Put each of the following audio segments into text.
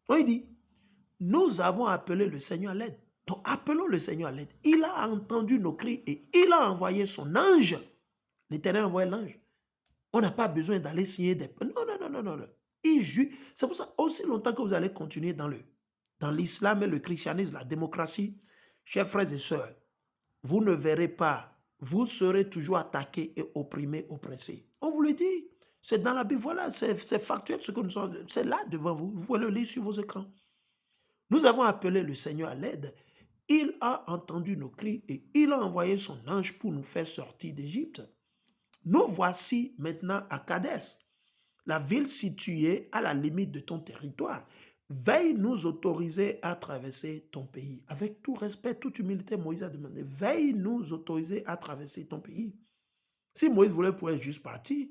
Donc il dit, nous avons appelé le Seigneur à l'aide. Donc appelons le Seigneur à l'aide. Il a entendu nos cris et il a envoyé son ange. L'Éternel a envoyé l'ange. On n'a pas besoin d'aller signer des... Non, non, non, non, non. C'est pour ça, aussi longtemps que vous allez continuer dans l'islam et le christianisme, la démocratie, chers frères et sœurs, vous ne verrez pas, vous serez toujours attaqués et opprimés, oppressés. On vous le dit, c'est dans la Bible, voilà, c'est factuel ce que nous sommes, c'est là devant vous, vous pouvez le lire sur vos écrans. Nous avons appelé le Seigneur à l'aide, il a entendu nos cris et il a envoyé son ange pour nous faire sortir d'Égypte. Nous voici maintenant à Kadès, la ville située à la limite de ton territoire. Veille nous autoriser à traverser ton pays. Avec tout respect, toute humilité, Moïse a demandé, veille nous autoriser à traverser ton pays. Si Moïse voulait pouvoir juste partir,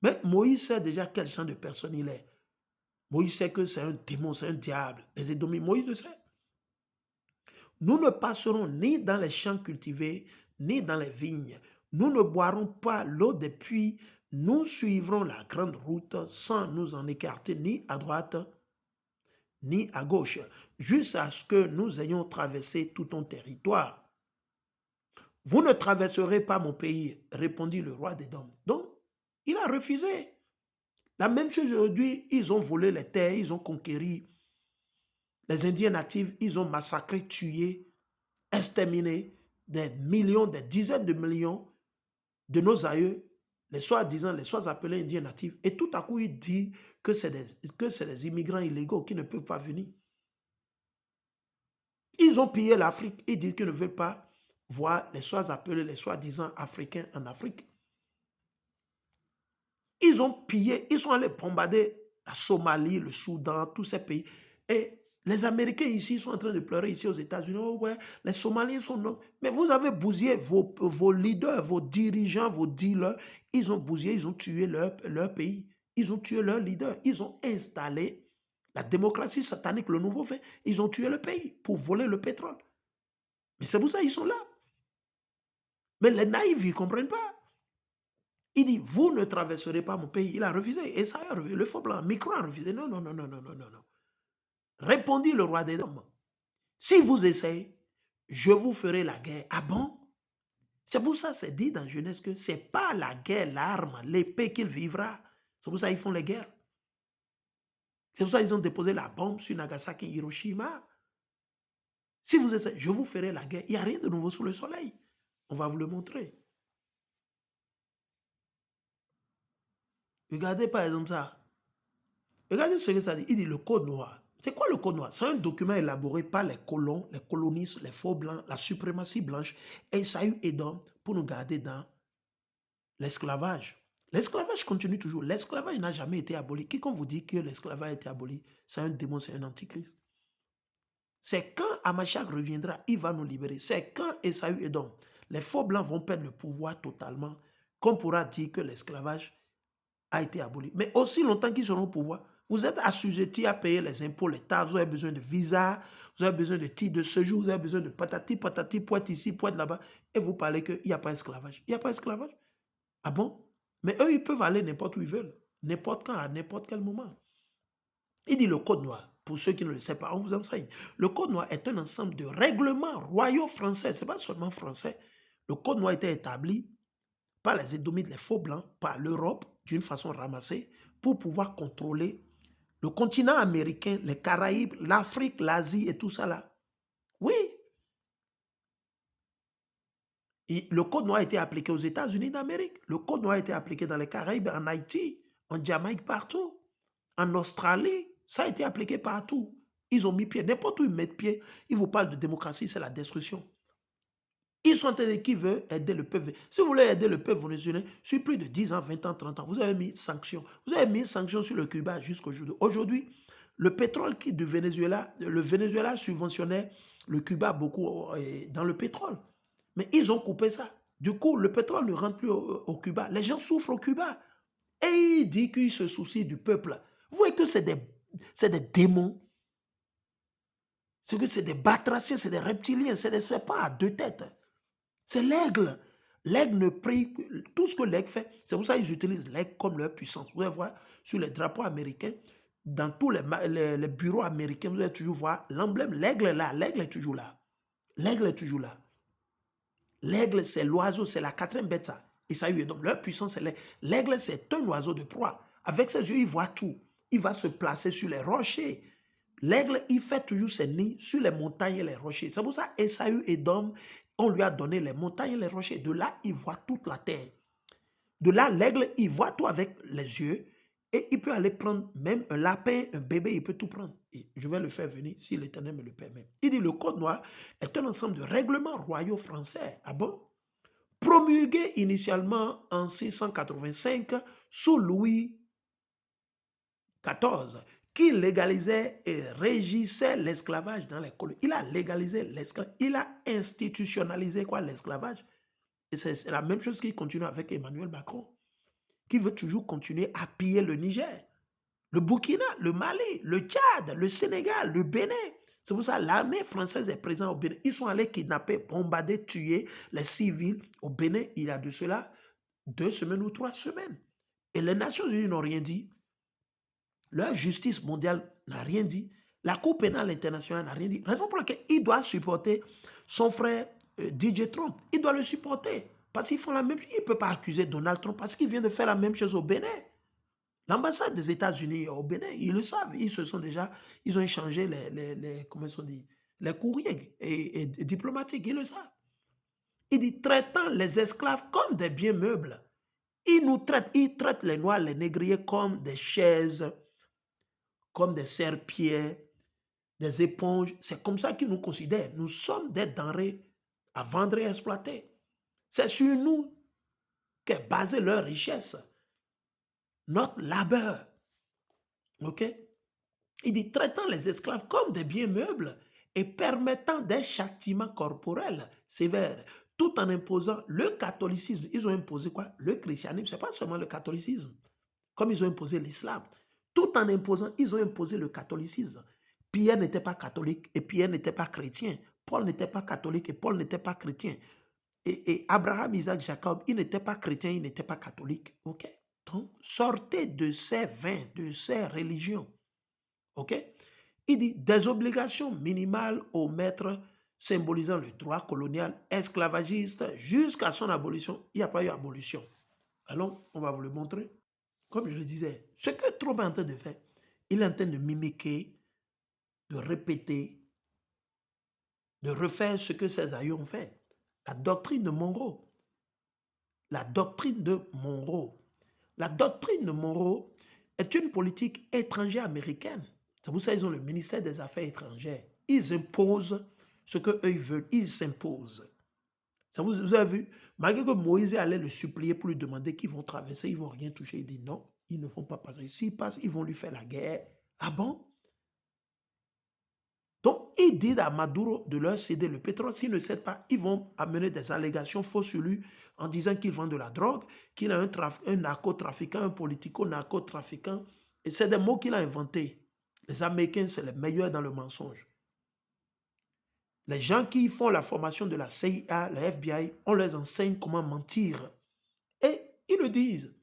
mais Moïse sait déjà quel genre de personne il est. Moïse sait que c'est un démon, c'est un diable. Les Édomites, Moïse le sait. Nous ne passerons ni dans les champs cultivés, ni dans les vignes. Nous ne boirons pas l'eau des puits. Nous suivrons la grande route sans nous en écarter ni à droite ni à gauche, jusqu'à ce que nous ayons traversé tout ton territoire. Vous ne traverserez pas mon pays, répondit le roi d'Édom. Donc, il a refusé. La même chose aujourd'hui, ils ont volé les terres, ils ont conquéri les Indiens natifs, ils ont massacré, tué, exterminé des millions, des dizaines de millions de nos aïeux, les soi-disant, les soi appelés Indiens natifs. Et tout à coup, il dit que c'est des immigrants illégaux qui ne peuvent pas venir. Ils ont pillé l'Afrique. Ils disent qu'ils ne veulent pas voir les soi-appelés, les soi-disant africains en Afrique. Ils ont pillé, ils sont allés bombarder la Somalie, le Soudan, tous ces pays. Et les Américains ici sont en train de pleurer ici aux États-Unis. Oh ouais, les Somaliens sont non. Mais vous avez bousillé vos leaders, vos dirigeants, vos dealers. Ils ont bousillé, ils ont tué leur pays. Ils ont tué leurs leaders. Ils ont installé la démocratie satanique, le nouveau fait. Ils ont tué le pays pour voler le pétrole. Mais c'est pour ça qu'ils sont là. Mais les naïfs, ils ne comprennent pas. Il dit, vous ne traverserez pas mon pays. Il a refusé. Et ça a refusé. Le faux blanc, Micron a refusé. Non, non, non, non, non, non, non, non. Répondit le roi des hommes. Si vous essayez, je vous ferai la guerre. Ah bon? C'est pour ça c'est dit dans Genèse que ce n'est pas la guerre, l'arme, l'épée qu'il vivra. C'est pour ça qu'ils font les guerres. C'est pour ça qu'ils ont déposé la bombe sur Nagasaki et Hiroshima. Si vous essayez, je vous ferai la guerre. Il n'y a rien de nouveau sous le soleil. On va vous le montrer. Regardez par exemple ça. Regardez ce que ça dit. Il dit le code noir. C'est quoi le code noir? C'est un document élaboré par les colons, les colonistes, les faux blancs, la suprématie blanche, Esaü Edom, pour nous garder dans l'esclavage. L'esclavage continue toujours. L'esclavage n'a jamais été aboli. Quiconque vous dit que l'esclavage a été aboli, c'est un démon, c'est un antichrist. C'est quand Amashak reviendra, il va nous libérer. C'est quand Esaü Edom, les faux blancs vont perdre le pouvoir totalement, qu'on pourra dire que l'esclavage a été aboli. Mais aussi longtemps qu'ils seront au pouvoir, vous êtes assujettis à payer les impôts, les taxes, vous avez besoin de visa, vous avez besoin de titre de séjour, vous avez besoin de patati, patati, poète ici, poète là-bas, et vous parlez qu'il n'y a pas d'esclavage. Il n'y a pas d'esclavage. Ah bon? Mais eux, ils peuvent aller n'importe où ils veulent, n'importe quand, à n'importe quel moment. Il dit le code noir, pour ceux qui ne le savent pas, on vous enseigne. Le code noir est un ensemble de règlements royaux français, ce n'est pas seulement français. Le code noir a été établi par les Édomites, les faux blancs, par l'Europe, d'une façon ramassée, pour pouvoir contrôler le continent américain, les Caraïbes, l'Afrique, l'Asie et tout ça là. Oui. Et le code noir a été appliqué aux États-Unis d'Amérique. Le code noir a été appliqué dans les Caraïbes, en Haïti, en Jamaïque, partout. En Australie, ça a été appliqué partout. Ils ont mis pied. N'importe où ils mettent pied, ils vous parlent de démocratie, c'est la destruction. Ils sont qui veulent aider le peuple. Si vous voulez aider le peuple vénézuélien, sur plus de 10 ans, 20 ans, 30 ans, vous avez mis sanctions. Vous avez mis sanctions sur le Cuba jusqu'aujourd'hui. Aujourd'hui, le pétrole qui du Venezuela, le Venezuela subventionnait le Cuba beaucoup dans le pétrole. Mais ils ont coupé ça. Du coup, le pétrole ne rentre plus au Cuba. Les gens souffrent au Cuba. Et il dit qu'il se soucie du peuple. Vous voyez que c'est des démons. C'est que c'est des batraciens, c'est des reptiliens, c'est des serpents à deux têtes. C'est l'aigle. L'aigle ne prie. Tout ce que l'aigle fait, c'est pour ça qu'ils utilisent l'aigle comme leur puissance. Vous allez voir sur les drapeaux américains, dans tous les bureaux américains, vous allez toujours voir l'emblème, l'aigle est là, l'aigle est toujours là. L'aigle est toujours là. L'aigle, c'est l'oiseau, c'est la quatrième bête, ça. Esaü et donc leur puissance, c'est l'aigle, c'est un oiseau de proie. Avec ses yeux, il voit tout. Il va se placer sur les rochers. L'aigle, il fait toujours ses nids sur les montagnes et les rochers. C'est pour ça Esaü et Dom, on lui a donné les montagnes et les rochers. De là, il voit toute la terre. De là, l'aigle, il voit tout avec les yeux et il peut aller prendre même un lapin, un bébé, il peut tout prendre. Et je vais le faire venir si l'Éternel me le permet. Il dit le Code noir est un ensemble de règlements royaux français. Ah bon? Promulgué initialement en 685 sous Louis XIV, qui légalisait et régissait l'esclavage dans les colonies. Il a légalisé l'esclavage, il a institutionnalisé quoi l'esclavage. Et c'est la même chose qui continue avec Emmanuel Macron, qui veut toujours continuer à piller le Niger, le Burkina, le Mali, le Tchad, le Sénégal, le Bénin. C'est pour ça que l'armée française est présente au Bénin. Ils sont allés kidnapper, bombarder, tuer les civils au Bénin il y a de cela 2 semaines ou 3 semaines. Et les Nations Unies n'ont rien dit. Leur justice mondiale n'a rien dit. La Cour pénale internationale n'a rien dit. Raison pour laquelle il doit supporter son frère DJ Trump. Il doit le supporter. Parce qu'ils font la même chose. Il ne peut pas accuser Donald Trump parce qu'il vient de faire la même chose au Bénin. L'ambassade des États-Unis au Bénin, ils le savent. Ils ont échangé comment on dit, les courriers et diplomatiques. Ils le savent. Il dit, traitant les esclaves comme des biens meubles. Ils traitent les Noirs, les négriers comme des chaises, comme des serre-pieds, des éponges. C'est comme ça qu'ils nous considèrent. Nous sommes des denrées à vendre et à exploiter. C'est sur nous qu'est basée leur richesse, notre labeur. OK? Il dit, traitant les esclaves comme des biens meubles et permettant des châtiments corporels sévères, tout en imposant le catholicisme. Ils ont imposé quoi? Le christianisme. Ce n'est pas seulement le catholicisme, comme ils ont imposé l'islam. Tout en imposant, ils ont imposé le catholicisme. Pierre n'était pas catholique et Pierre n'était pas chrétien. Paul n'était pas catholique et Paul n'était pas chrétien. Et Abraham, Isaac, Jacob, ils n'étaient pas chrétiens, ils n'étaient pas catholiques. OK? Donc, sortez de ces vins, de ces religions. OK? Il dit des obligations minimales aux maîtres symbolisant le droit colonial esclavagiste jusqu'à son abolition. Il n'y a pas eu abolition. Alors, on va vous le montrer. Comme je le disais, ce que Trump est en train de faire, il est en train de mimiquer, de répéter, de refaire ce que ses aïeux ont fait. La doctrine de Monroe. La doctrine de Monroe. La doctrine de Monroe est une politique étrangère américaine. C'est pour ça qu'ils ont le ministère des Affaires étrangères. Ils imposent ce qu'eux veulent. Ils s'imposent. Vous avez vu, malgré que Moïse allait le supplier pour lui demander qu'ils vont traverser, ils ne vont rien toucher. Il dit non, ils ne vont pas passer. S'ils passent, ils vont lui faire la guerre. Ah bon? Donc, il dit à Maduro de leur céder le pétrole. S'ils ne cèdent pas, ils vont amener des allégations fausses sur lui en disant qu'il vend de la drogue, qu'il a un narcotrafiquant, un politico-narcotrafiquant. Et c'est des mots qu'il a inventés. Les Américains, c'est les meilleurs dans le mensonge. Les gens qui font la formation de la CIA, la FBI, on les enseigne comment mentir. Et ils le disent.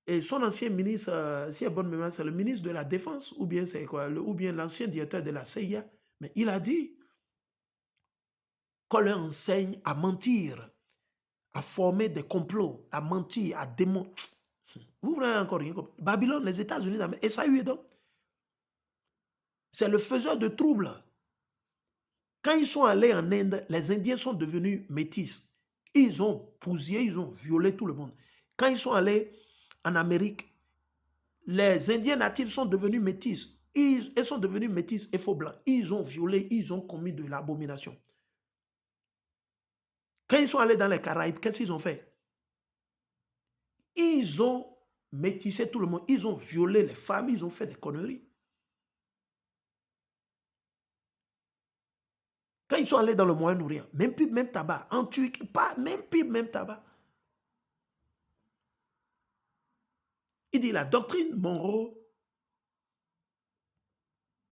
Et son ancien ministre, si il y a bonne mémoire, c'est le ministre de la Défense, ou bien c'est quoi, ou bien l'ancien directeur de la CIA. Mais il a dit qu'on leur enseigne à mentir, à former des complots, à mentir, à démontrer. Vous voyez encore rien comme Babylone, les États-Unis, et ça y est donc. C'est le faiseur de troubles. Quand ils sont allés en Inde, les Indiens sont devenus métis. Ils ont bousillé, ils ont violé tout le monde. Quand ils sont allés en Amérique, les Indiens natifs sont devenus métis. Ils sont devenus métis et faux blancs. Ils ont violé, ils ont commis de l'abomination. Quand ils sont allés dans les Caraïbes, qu'est-ce qu'ils ont fait? Ils ont métissé tout le monde. Ils ont violé les femmes, ils ont fait des conneries. Quand ils sont allés dans le Moyen-Orient, même pipe, même tabac. En Turquie, pas même pipe, même tabac. Il dit la doctrine Monroe